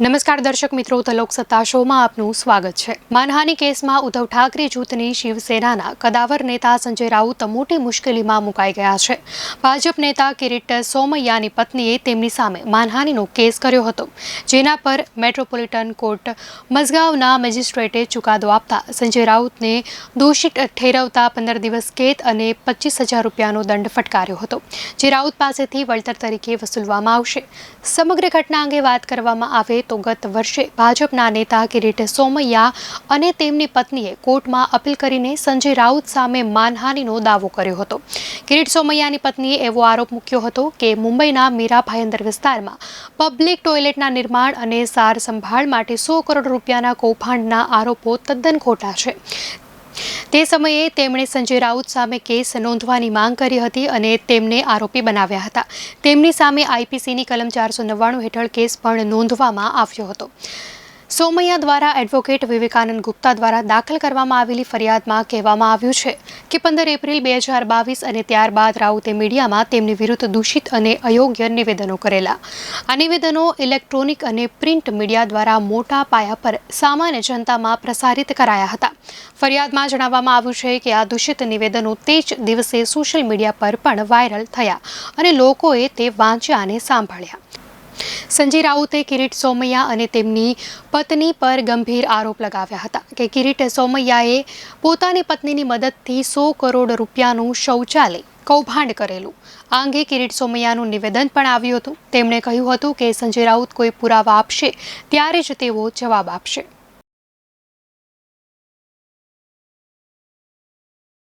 નમસ્કાર દર્શક મિત્રો, ધ લોકસત્તા શોમાં આપનું સ્વાગત છે। માનહાનિ કેસમાં ઉદ્ધવ ઠાકરે જૂથની શિવસેનાના કદાવર નેતા સંજય રાઉત મોટી મુશ્કેલીમાં મુકાઈ ગયા છે। ભાજપ નેતા કિરીટ સોમૈયાની પત્નીએ તેમની સામે માનહાનિનો કેસ કર્યો હતો, જેના પર મેટ્રોપોલિટન કોર્ટ મઝગાંવના મેજિસ્ટ્રેટે ચુકાદો આપતા સંજય રાઉતને દોષિત ઠેરવતા 15 દિવસ કેદ અને 25,000 રૂપિયાનો દંડ ફટકાર્યો હતો, જે રાઉત પાસેથી વળતર તરીકે વસૂલવામાં આવશે। સમગ્ર ઘટના અંગે વાત કરવામાં આવે તો ગત વર્ષે ભાજપના નેતા કિરીટ સોમૈયા અને તેમની પત્નીએ કોર્ટમાં અપીલ કરીને સંજય રાઉત સામે માનહાનિનો દાવો કર્યો હતો। કિરીટ સોમૈયાની પત્નીએ એવો આરોપ મૂક્યો હતો કે મુંબઈના મીરા ભાયંદર વિસ્તારમાં પબ્લિક ટોયલેટના નિર્માણ અને સાર સંભાળ માટે 100 કરોડ રૂપિયાના કૌભાંડના આરોપો તદ્દન ખોટા છે। તે સમયે તેમણે સંજય રાઉત સામે કેસ નોંધવાની માંગ કરી હતી અને તેમને આરોપી બનાવ્યા હતા। તેમની સામે આઈપીસીની કલમ 499 હેઠળ કેસ પણ નોંધવામાં આવ્યો હતો। સોમૈયા દ્વારા એડવોકેટ વિવેકાનંદ ગુપ્તા દ્વારા દાખલ કરવામાં આવેલી ફરિયાદમાં કહેવામાં આવ્યું છે કે 15 એપ્રિલ 2022 અને ત્યારબાદ રાઉતે મીડિયામાં તેમની વિરુદ્ધ દૂષિત અને અયોગ્ય નિવેદનો કરેલા। આ નિવેદનો ઇલેક્ટ્રોનિક અને પ્રિન્ટ મીડિયા દ્વારા મોટા પાયા પર સામાન્ય જનતામાં પ્રસારિત કરાયા હતા। ફરિયાદમાં જણાવવામાં આવ્યું છે કે આ દૂષિત નિવેદનો તે જ દિવસે સોશિયલ મીડિયા પર પણ વાયરલ થયા અને લોકોએ તે વાંચ્યા અને સાંભળ્યા। સંજય રાઉતે કિરીટ સોમૈયા અને તેમની પત્ની પર ગંભીર આરોપ લગાવ્યા હતા કે કિરીટ સોમૈયાએ પોતાની પત્નીની મદદથી 100 કરોડ રૂપિયાનું શૌચાલય કૌભાંડ કરેલું। આ અંગે કિરીટ સોમૈયાનું નિવેદન પણ આવ્યું હતું। તેમણે કહ્યું હતું કે સંજય રાઉત કોઈ પુરાવા આપશે ત્યારે જ તેઓ જવાબ આપશે।